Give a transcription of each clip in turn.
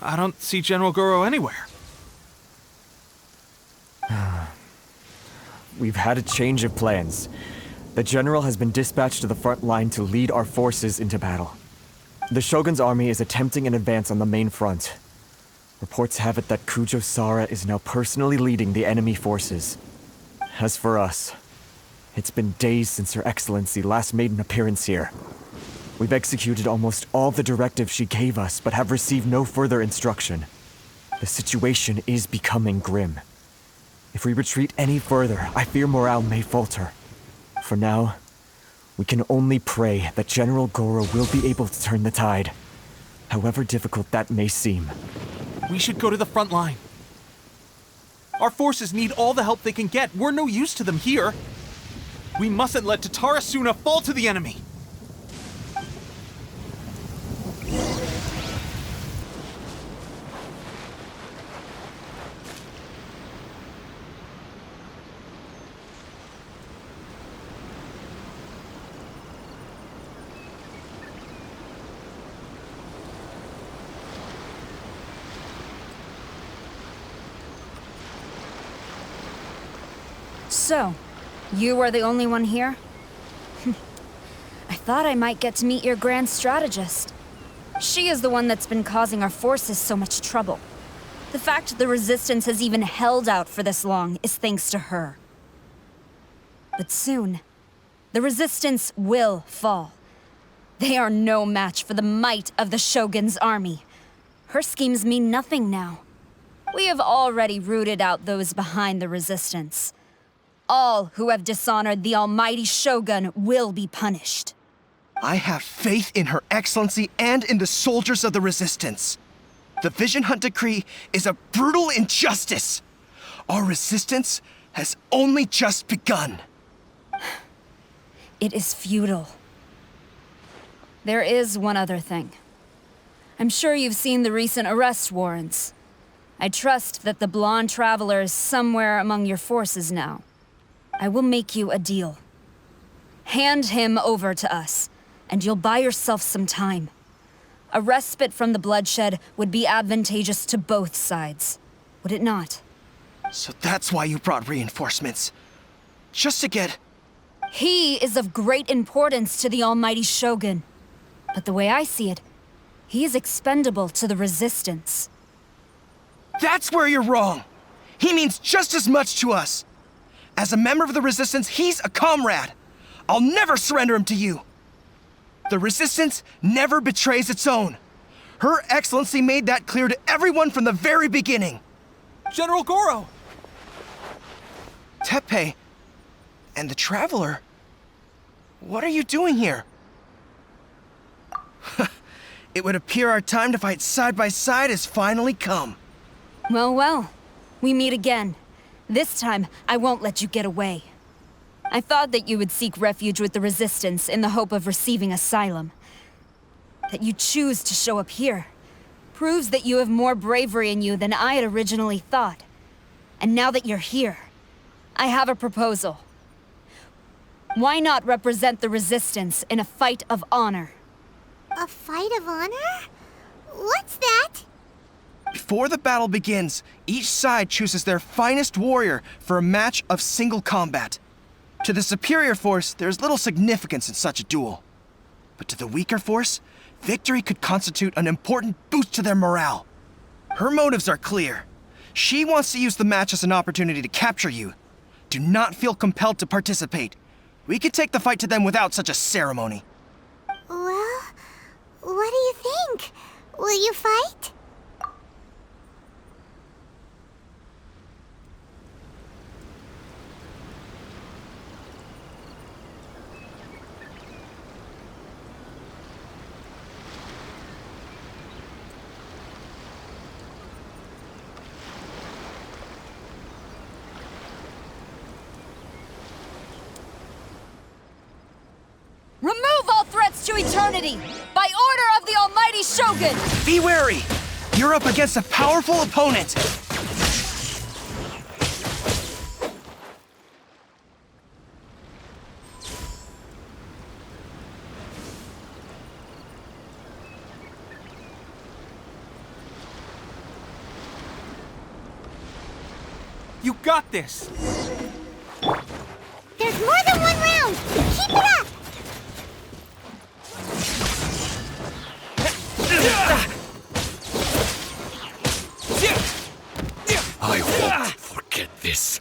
I don't see General Goro anywhere. We've had a change of plans. The general has been dispatched to the front line to lead our forces into battle. The Shogun's army is attempting an advance on the main front. Reports have it that Kujo Sara is now personally leading the enemy forces. As for us, it's been days since Her Excellency last made an appearance here. We've executed almost all the directives she gave us, but have received no further instruction. The situation is becoming grim. If we retreat any further, I fear morale may falter. For now, we can only pray that General Goro will be able to turn the tide, however difficult that may seem. We should go to the front line. Our forces need all the help they can get. We're no use to them here. We mustn't let Tatarasuna fall to the enemy. So, you are the only one here? I thought I might get to meet your grand strategist. She is the one that's been causing our forces so much trouble. The fact the Resistance has even held out for this long is thanks to her. But soon, the Resistance will fall. They are no match for the might of the Shogun's army. Her schemes mean nothing now. We have already rooted out those behind the Resistance. All who have dishonored the almighty Shogun will be punished. I have faith in Her Excellency and in the soldiers of the Resistance. The Vision Hunt Decree is a brutal injustice. Our resistance has only just begun. It is futile. There is one other thing. I'm sure you've seen the recent arrest warrants. I trust that the blonde traveler is somewhere among your forces now. I will make you a deal. Hand him over to us, and you'll buy yourself some time. A respite from the bloodshed would be advantageous to both sides, would it not? So that's why you brought reinforcements. Just to get... He is of great importance to the almighty Shogun. But the way I see it, he is expendable to the Resistance. That's where you're wrong. He means just as much to us. As a member of the Resistance, he's a comrade. I'll never surrender him to you. The Resistance never betrays its own. Her Excellency made that clear to everyone from the very beginning. General Goro! Teppei and the Traveler, what are you doing here? It would appear our time to fight side by side has finally come. Well, well, we meet again. This time, I won't let you get away. I thought that you would seek refuge with the Resistance in the hope of receiving asylum. That you choose to show up here proves that you have more bravery in you than I had originally thought. And now that you're here, I have a proposal. Why not represent the Resistance in a fight of honor? A fight of honor? What's that? Before the battle begins, each side chooses their finest warrior for a match of single combat. To the superior force, there is little significance in such a duel. But to the weaker force, victory could constitute an important boost to their morale. Her motives are clear. She wants to use the match as an opportunity to capture you. Do not feel compelled to participate. We could take the fight to them without such a ceremony. Well, what do you think? Will you fight? Remove all threats to eternity! By order of the almighty Shogun! Be wary! You're up against a powerful opponent! You got this! There's more than one round! Keep it up! I won't forget this.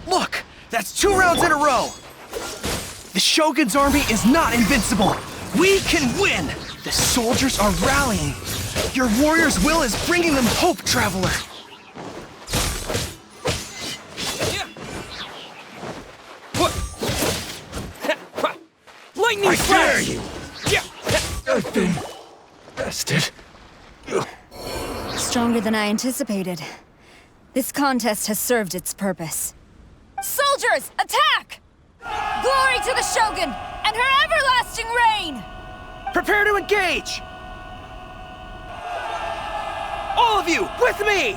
Look! That's 2 rounds in a row! The Shogun's army is not invincible! We can win! The soldiers are rallying! Your warrior's will is bringing them hope, Traveler! Lightning I dare flash! you! I've been bested. Stronger than I anticipated. This contest has served its purpose. Soldiers, attack! Glory to the Shogun and her everlasting reign! Prepare to engage! All of you, with me!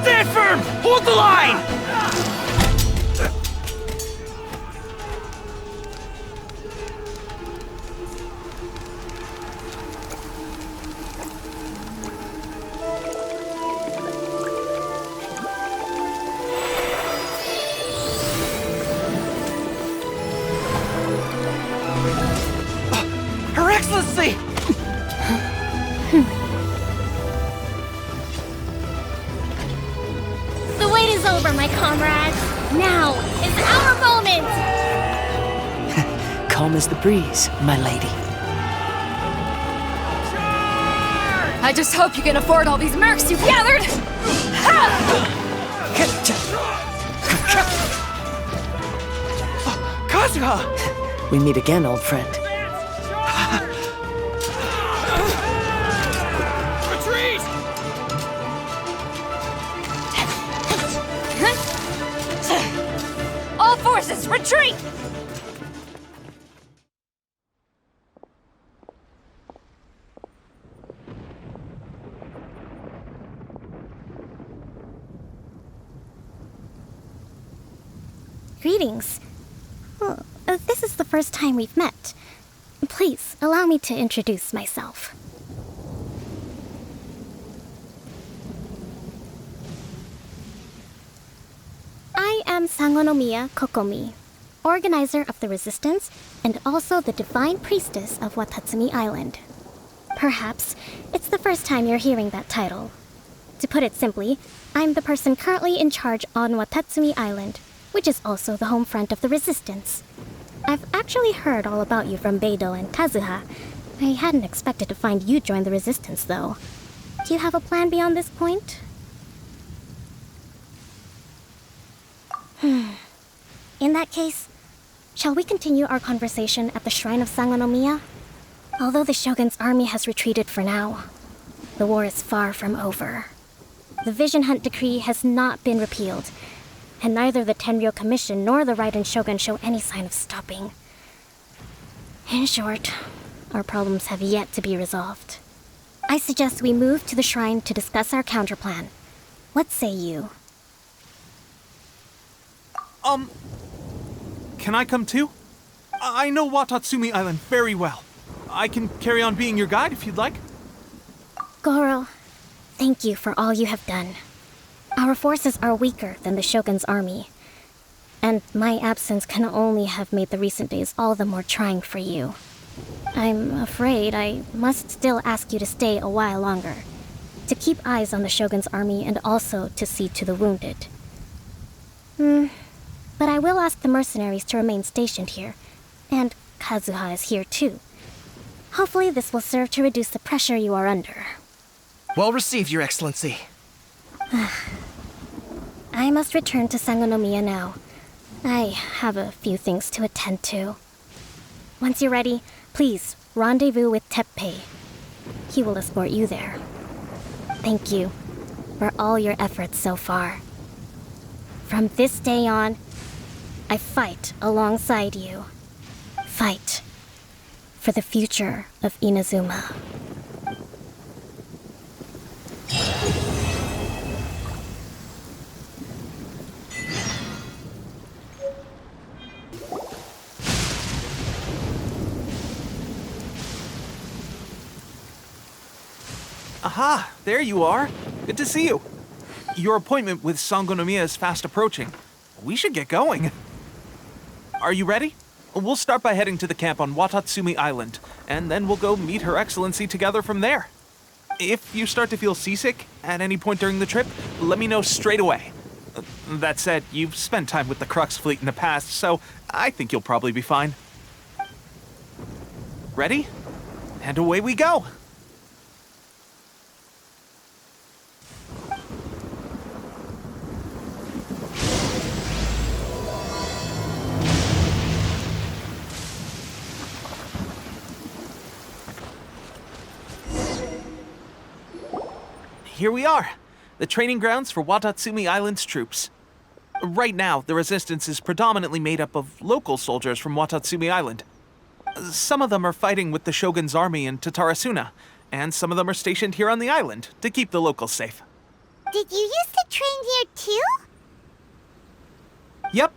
Stand firm! Hold the line! Her Excellency! The wait is over, my comrades. Now is our moment! Calm as the breeze, my lady. I just hope you can afford all these mercs you've gathered! Kazuha! We meet again, old friend. Retreat! All forces, retreat! Greetings. Well, this is the first time we've met. Please, allow me to introduce myself. I am Sangonomiya Kokomi, organizer of the Resistance and also the Divine Priestess of Watatsumi Island. Perhaps it's the first time you're hearing that title. To put it simply, I'm the person currently in charge on Watatsumi Island, which is also the home front of the Resistance. I've actually heard all about you from Beidou and Kazuha. I hadn't expected to find you join the Resistance, though. Do you have a plan beyond this point? In that case, shall we continue our conversation at the Shrine of Sangonomiya? Although the Shogun's army has retreated for now, the war is far from over. The Vision Hunt Decree has not been repealed, and neither the Tenryo Commission nor the Raiden Shogun show any sign of stopping. In short, our problems have yet to be resolved. I suggest we move to the shrine to discuss our counterplan. What say you? Can I come too? I know Watatsumi Island very well. I can carry on being your guide if you'd like. Goro, thank you for all you have done. Our forces are weaker than the Shogun's army, and my absence can only have made the recent days all the more trying for you. I'm afraid I must still ask you to stay a while longer, to keep eyes on the Shogun's army and also to see to the wounded. But I will ask the mercenaries to remain stationed here, and Kazuha is here too. Hopefully this will serve to reduce the pressure you are under. Well received, Your Excellency. I must return to Sangonomiya now. I have a few things to attend to. Once you're ready, please rendezvous with Teppei. He will escort you there. Thank you for all your efforts so far. From this day on, I fight alongside you. Fight for the future of Inazuma. Aha, there you are. Good to see you. Your appointment with Sangonomiya is fast approaching. We should get going. Are you ready? We'll start by heading to the camp on Watatsumi Island, and then we'll go meet Her Excellency together from there. If you start to feel seasick at any point during the trip, let me know straight away. That said, you've spent time with the Crux fleet in the past, so I think you'll probably be fine. Ready? And away we go! Here we are, the training grounds for Watatsumi Island's troops. Right now, the resistance is predominantly made up of local soldiers from Watatsumi Island. Some of them are fighting with the Shogun's army in Tatarasuna, and some of them are stationed here on the island to keep the locals safe. Did you used to train here too? Yep.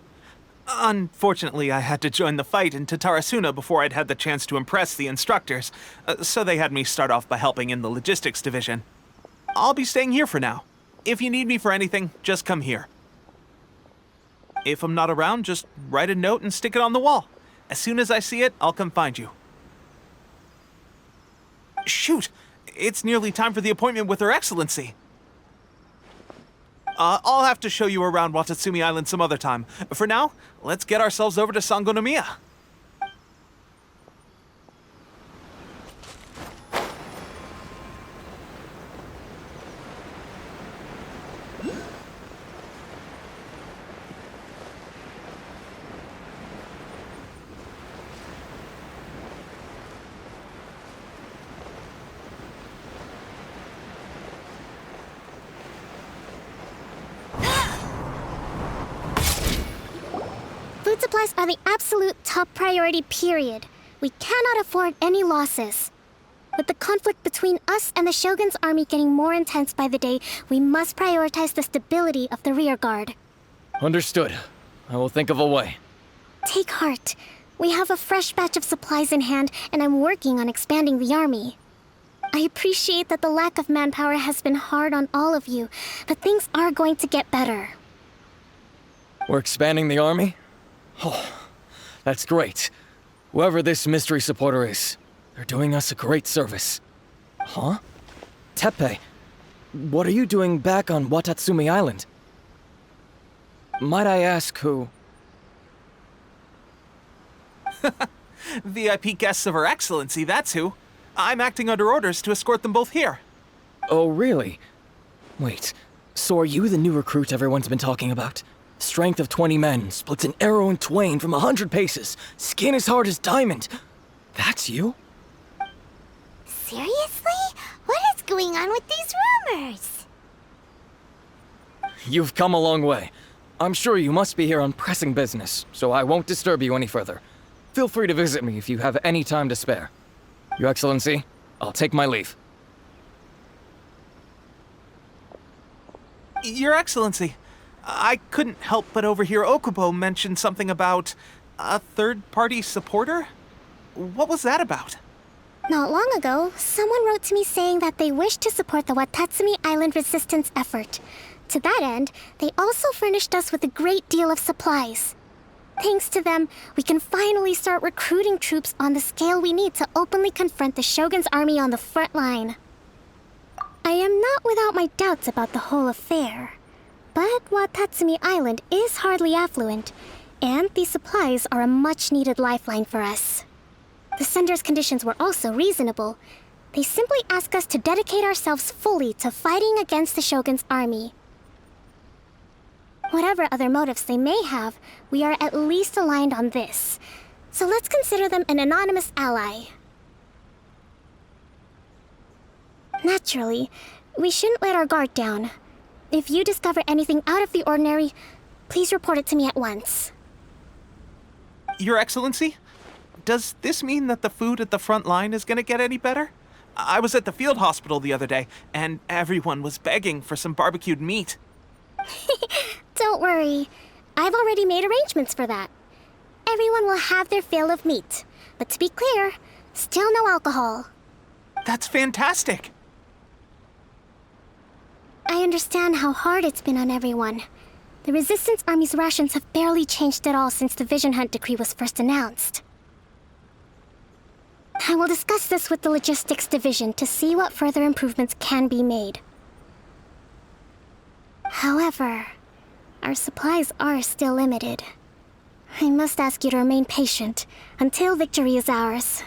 Unfortunately, I had to join the fight in Tatarasuna before I'd had the chance to impress the instructors, so they had me start off by helping in the logistics division. I'll be staying here for now. If you need me for anything, just come here. If I'm not around, just write a note and stick it on the wall. As soon as I see it, I'll come find you. Shoot! It's nearly time for the appointment with Her Excellency. I'll have to show you around Watatsumi Island some other time. For now, let's get ourselves over to Sangonomiya. Food supplies are the absolute top priority, period. We cannot afford any losses. With the conflict between us and the Shogun's army getting more intense by the day, we must prioritize the stability of the rear guard. Understood. I will think of a way. Take heart. We have a fresh batch of supplies in hand, and I'm working on expanding the army. I appreciate that the lack of manpower has been hard on all of you, but things are going to get better. We're expanding the army? Oh, that's great. Whoever this mystery supporter is, they're doing us a great service. Huh? Teppei, what are you doing back on Watatsumi Island? Might I ask who? VIP guests of Her Excellency, that's who. I'm acting under orders to escort them both here. Oh, really? Wait, so are you the new recruit everyone's been talking about? Strength of 20 men, splits an arrow in twain from 100 paces, skin as hard as diamond. That's you? Seriously? What is going on with these rumors? You've come a long way. I'm sure you must be here on pressing business, so I won't disturb you any further. Feel free to visit me if you have any time to spare. Your Excellency, I'll take my leave. Your Excellency, I couldn't help but overhear Okubo mention something about a third-party supporter? What was that about? Not long ago, someone wrote to me saying that they wish to support the Watatsumi Island resistance effort. To that end, they also furnished us with a great deal of supplies. Thanks to them, we can finally start recruiting troops on the scale we need to openly confront the Shogun's army on the front line. I am not without my doubts about the whole affair. But Watatsumi Island is hardly affluent, and these supplies are a much-needed lifeline for us. The sender's conditions were also reasonable. They simply ask us to dedicate ourselves fully to fighting against the Shogun's army. Whatever other motives they may have, we are at least aligned on this. So let's consider them an anonymous ally. Naturally, we shouldn't let our guard down. If you discover anything out of the ordinary, please report it to me at once. Your Excellency, does this mean that the food at the front line is gonna get any better? I was at the field hospital the other day, and everyone was begging for some barbecued meat. Don't worry. I've already made arrangements for that. Everyone will have their fill of meat. But to be clear, still no alcohol. That's fantastic! I understand how hard it's been on everyone. The Resistance Army's rations have barely changed at all since the Vision Hunt decree was first announced. I will discuss this with the Logistics Division to see what further improvements can be made. However, our supplies are still limited. I must ask you to remain patient until victory is ours.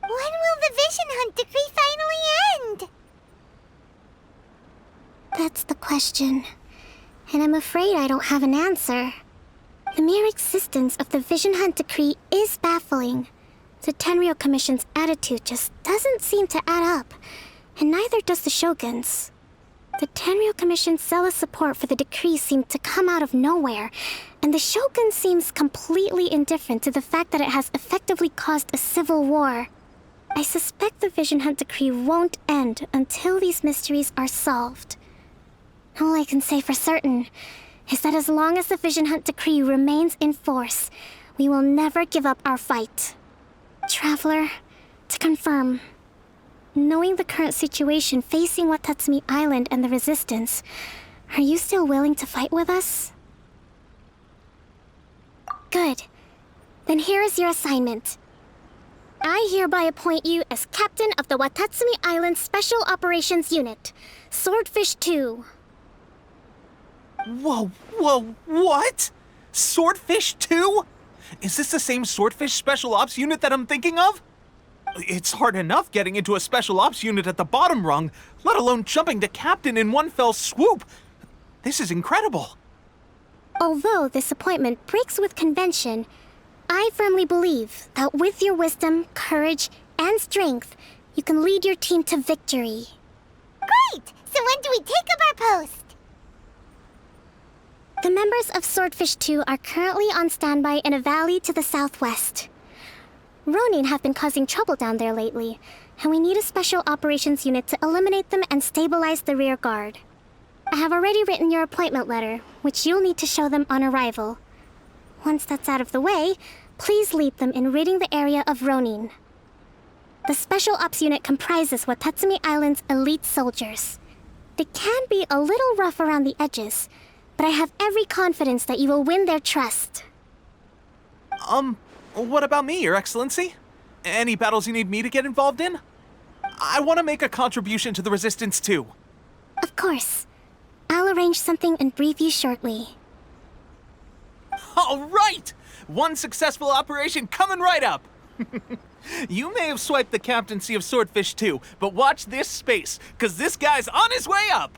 When will the Vision Hunt decree finally end? That's the question. And I'm afraid I don't have an answer. The mere existence of the Vision Hunt decree is baffling. The Tenryou Commission's attitude just doesn't seem to add up, and neither does the Shogun's. The Tenryou Commission's zealous support for the decree seemed to come out of nowhere, and the Shogun seems completely indifferent to the fact that it has effectively caused a civil war. I suspect the Vision Hunt decree won't end until these mysteries are solved. All I can say for certain is that as long as the Vision Hunt decree remains in force, we will never give up our fight. Traveler, to confirm, knowing the current situation facing Watatsumi Island and the Resistance, are you still willing to fight with us? Good. Then here is your assignment. I hereby appoint you as Captain of the Watatsumi Island Special Operations Unit, Swordfish 2. Whoa, what? Swordfish 2? Is this the same Swordfish Special Ops unit that I'm thinking of? It's hard enough getting into a Special Ops unit at the bottom rung, let alone jumping to Captain in one fell swoop. This is incredible. Although this appointment breaks with convention, I firmly believe that with your wisdom, courage, and strength, you can lead your team to victory. Great! So when do we take up our post? The members of Swordfish 2 are currently on standby in a valley to the southwest. Ronin have been causing trouble down there lately, and we need a special operations unit to eliminate them and stabilize the rear guard. I have already written your appointment letter, which you'll need to show them on arrival. Once that's out of the way, please lead them in ridding the area of Ronin. The Special Ops unit comprises Watatsumi Island's elite soldiers. They can be a little rough around the edges, but I have every confidence that you will win their trust. What about me, Your Excellency? Any battles you need me to get involved in? I want to make a contribution to the Resistance too. Of course. I'll arrange something and brief you shortly. All right! One successful operation coming right up! You may have swiped the captaincy of Swordfish 2, but watch this space, because this guy's on his way up!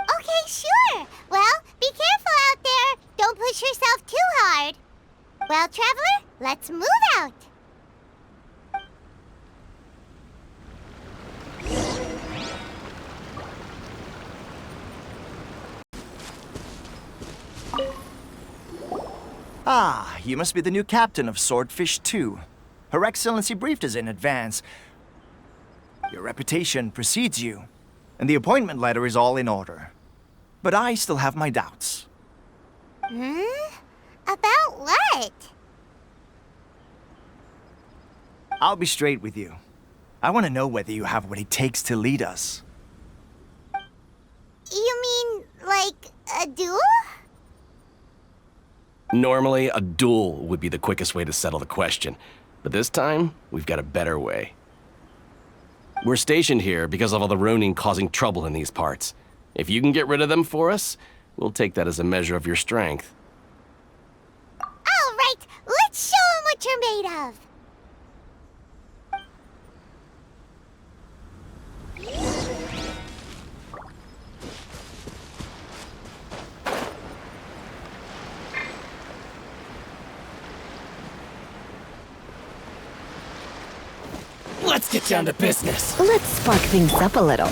Okay, sure. Well, be careful out there. Don't push yourself too hard. Well, Traveler, let's move out. Ah, you must be the new captain of Swordfish 2. Her Excellency briefed us in advance. Your reputation precedes you, and the appointment letter is all in order. But I still have my doubts. About what? I'll be straight with you. I want to know whether you have what it takes to lead us. You mean, like, a duel? Normally, a duel would be the quickest way to settle the question. But this time, we've got a better way. We're stationed here because of all the Ronin causing trouble in these parts. If you can get rid of them for us, we'll take that as a measure of your strength. All right, let's show them what you're made of. get down to business. Let's spark things up a little.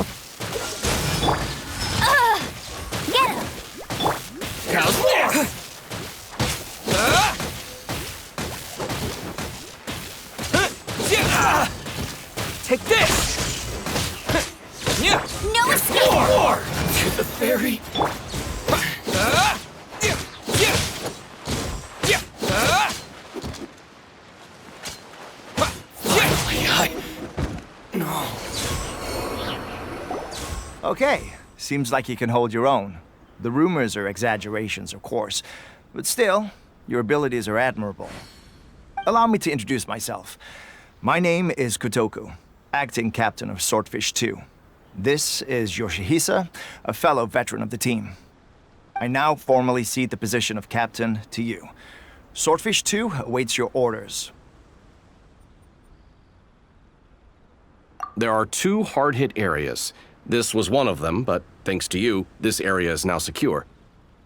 Get him! How's this? Take this! No escape! More! To the ferry. Finally, No. Okay, seems like you can hold your own. The rumors are exaggerations, of course, but still, your abilities are admirable. Allow me to introduce myself. My name is Kotoku, acting captain of Swordfish 2. This is Yoshihisa, a fellow veteran of the team. I now formally cede the position of captain to you. Swordfish 2 awaits your orders. There are 2 hard-hit areas. This was one of them, but thanks to you, this area is now secure.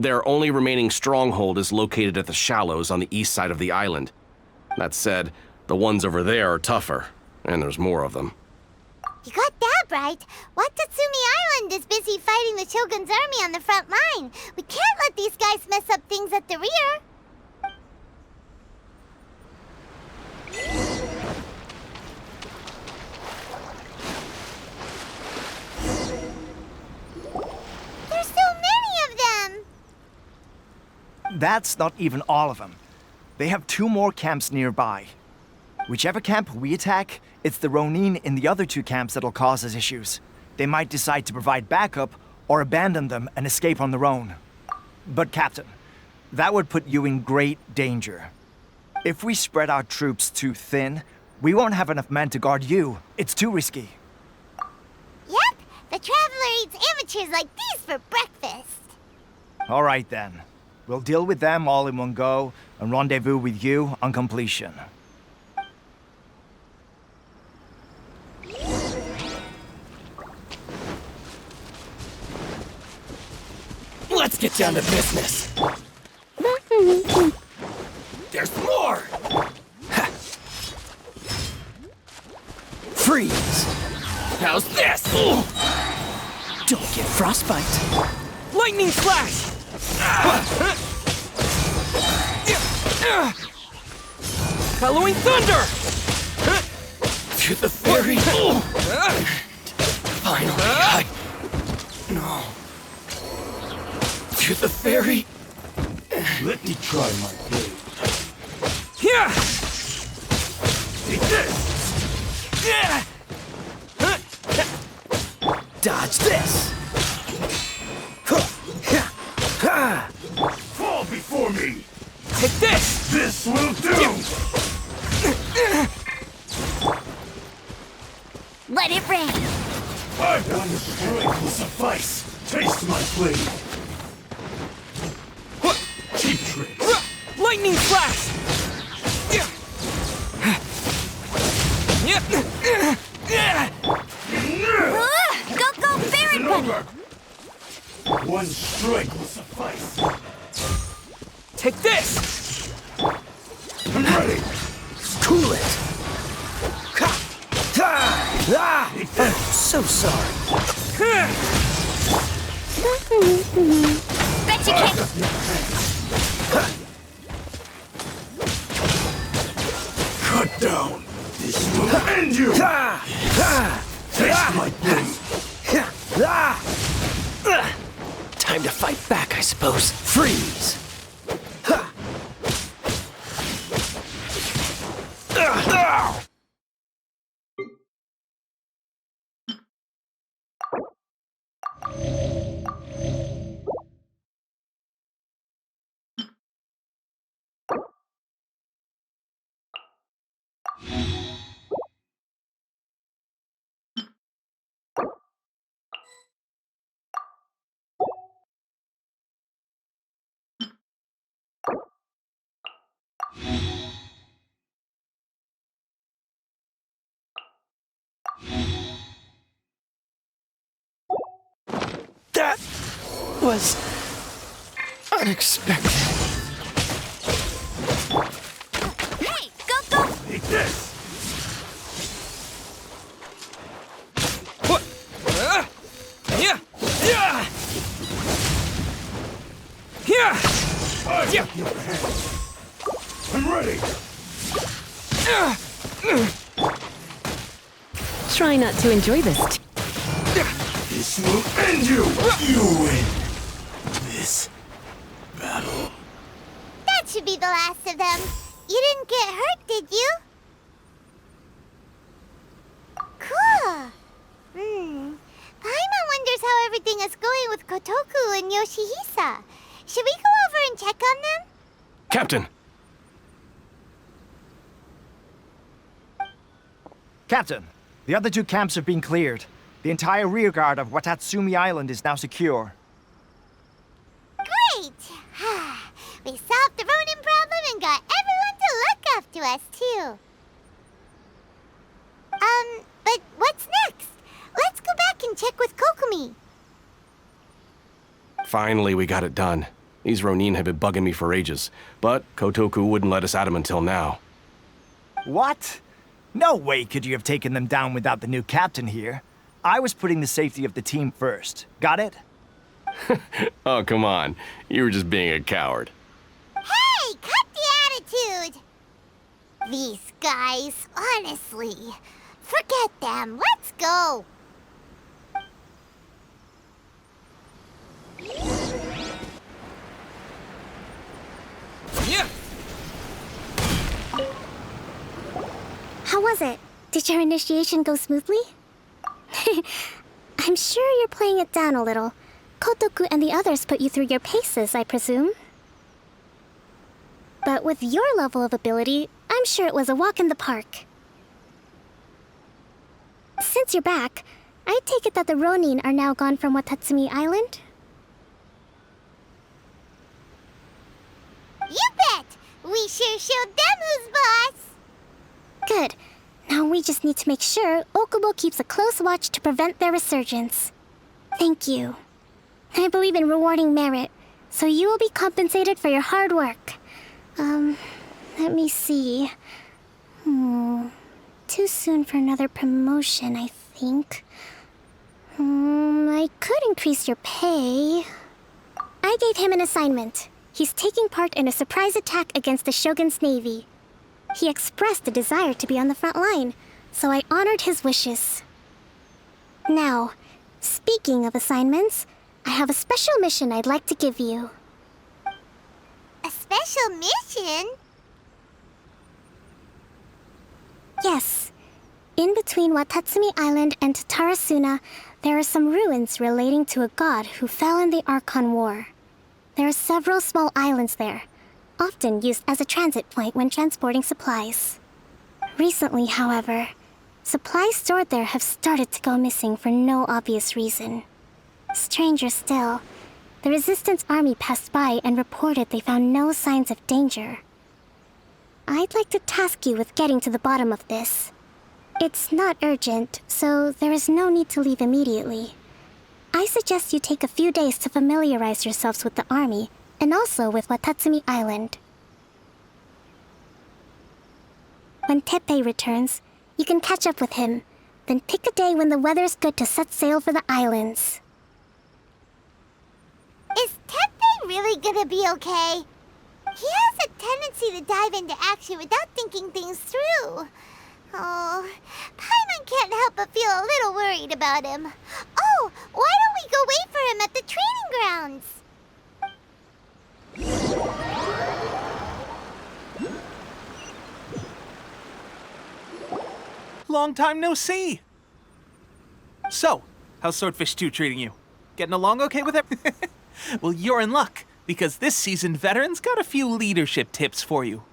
Their only remaining stronghold is located at the shallows on the east side of the island. That said, the ones over there are tougher, and there's more of them. You got that right. Watatsumi Island is busy fighting the Shogun's army on the front line. We can't let these guys mess up things at the rear. There's so many of them. That's not even all of them. They have 2 more camps nearby. Whichever camp we attack, it's the Ronin in the other 2 camps that'll cause us issues. They might decide to provide backup or abandon them and escape on their own. But Captain, that would put you in great danger. If we spread our troops too thin, we won't have enough men to guard you. It's too risky. Yep, the Traveler eats amateurs like these for breakfast. All right then. We'll deal with them all in one go and rendezvous with you on completion. Let's get down to business. There's more! Freeze! How's this? Don't get frostbite. Lightning flash! Halloween thunder! To the ferry! Finally, No. To the ferry! Let me try my blade. Here! Take this! Dodge this! Fall before me! Take this! This will do! Let it rain! One strike will suffice! Taste my blade! Cheap tricks! Lightning flash! Go, Fairy Bunny! One strike will suffice! Take this! I'm ready! Cool it! I'm so sorry. Bet you can't! Cut down! This will end you! Taste my blade! Time to fight back, I suppose. Freeze! That was unexpected. Hey, go! Take this! I got your hand. I'm ready. Try not to enjoy this. This will end you. You win this battle. That should be the last of them. You didn't get hurt, did you? Cool. Paimon wonders how everything is going with Kotoku and Yoshihisa. Should we go over and check on them? Captain! Captain, the other two camps have been cleared. The entire rearguard of Watatsumi Island is now secure. Great! We solved the Ronin problem and got everyone to look up to us, too. But what's next? Let's go back and check with Kokomi. Finally, we got it done. These Ronin have been bugging me for ages, but Kotoku wouldn't let us at him until now. What? No way could you have taken them down without the new captain here. I was putting the safety of the team first. Got it? Oh, come on. You were just being a coward. Hey, cut the attitude! These guys, honestly. Forget them. Let's go. Yeah. How was it? Did your initiation go smoothly? I'm sure you're playing it down a little. Kotoku and the others put you through your paces, I presume. But with your level of ability, I'm sure it was a walk in the park. Since you're back, I take it that the Ronin are now gone from Watatsumi Island? You bet! We sure showed them who's boss! Good. Now we just need to make sure Okubo keeps a close watch to prevent their resurgence. Thank you. I believe in rewarding merit, so you will be compensated for your hard work. Let me see. Too soon for another promotion, I think. I could increase your pay. I gave him an assignment. He's taking part in a surprise attack against the Shogun's navy. He expressed a desire to be on the front line, so I honored his wishes. Now, speaking of assignments, I have a special mission I'd like to give you. A special mission? Yes. In between Watatsumi Island and Tatarasuna, there are some ruins relating to a god who fell in the Archon War. There are several small islands there, often used as a transit point when transporting supplies. Recently, however, supplies stored there have started to go missing for no obvious reason. Stranger still, the Resistance army passed by and reported they found no signs of danger. I'd like to task you with getting to the bottom of this. It's not urgent, so there is no need to leave immediately. I suggest you take a few days to familiarize yourselves with the army, and also with Watatsumi Island. When Teppei returns, you can catch up with him, then pick a day when the weather's good to set sail for the islands. Is Teppei really gonna be okay? He has a tendency to dive into action without thinking things through. Oh, Paimon can't help but feel a little worried about him. Oh, why don't we go wait for him at the training grounds? Long time no see. So, how's Swordfish 2 treating you? Getting along okay with it? Well, you're in luck, because this seasoned veteran's got a few leadership tips for you.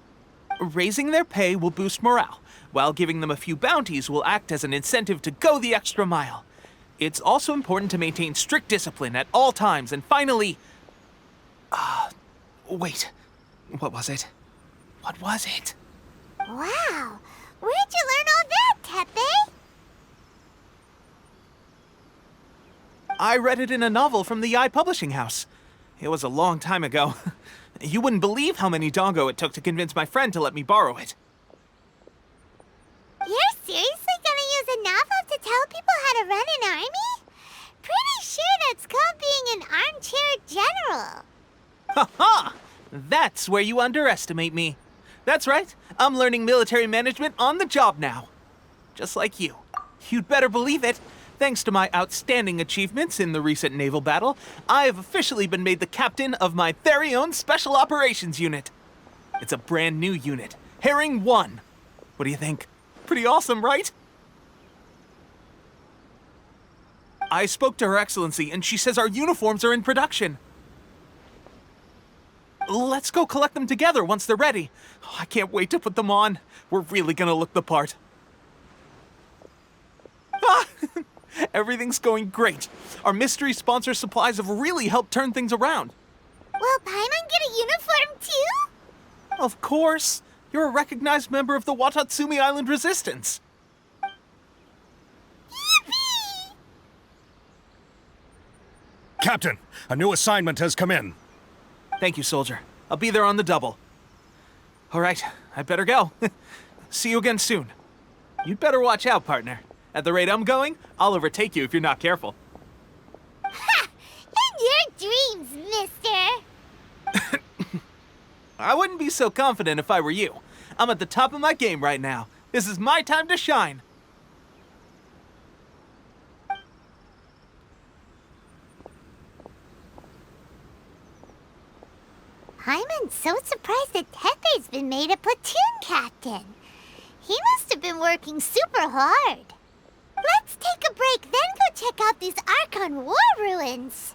Raising their pay will boost morale, while giving them a few bounties will act as an incentive to go the extra mile. It's also important to maintain strict discipline at all times, and finally... wait. What was it? What was it? Wow, where'd you learn all that, Teppei? I read it in a novel from the Publishing House. It was a long time ago. You wouldn't believe how many doggo it took to convince my friend to let me borrow it. You're seriously gonna use a novel to tell people how to run an army? Pretty sure that's called being an armchair general. Ha ha! That's where you underestimate me. That's right, I'm learning military management on the job now. Just like you. You'd better believe it. Thanks to my outstanding achievements in the recent naval battle, I have officially been made the captain of my very own Special Operations Unit. It's a brand new unit, Herring 1. What do you think? Pretty awesome, right? I spoke to Her Excellency, and she says our uniforms are in production. Let's go collect them together once they're ready. Oh, I can't wait to put them on. We're really gonna look the part. Ah! Everything's going great. Our mystery sponsor supplies have really helped turn things around. Will Paimon get a uniform too? Of course. You're a recognized member of the Watatsumi Island Resistance. Yippee! Captain, a new assignment has come in. Thank you, soldier. I'll be there on the double. All right, I better go. See you again soon. You'd better watch out, partner. At the rate I'm going, I'll overtake you if you're not careful. Ha! In your dreams, mister! I wouldn't be so confident if I were you. I'm at the top of my game right now. This is my time to shine. Paimon's so surprised that Tepe's been made a platoon captain. He must have been working super hard. Let's take a break, then go check out these Archon war ruins.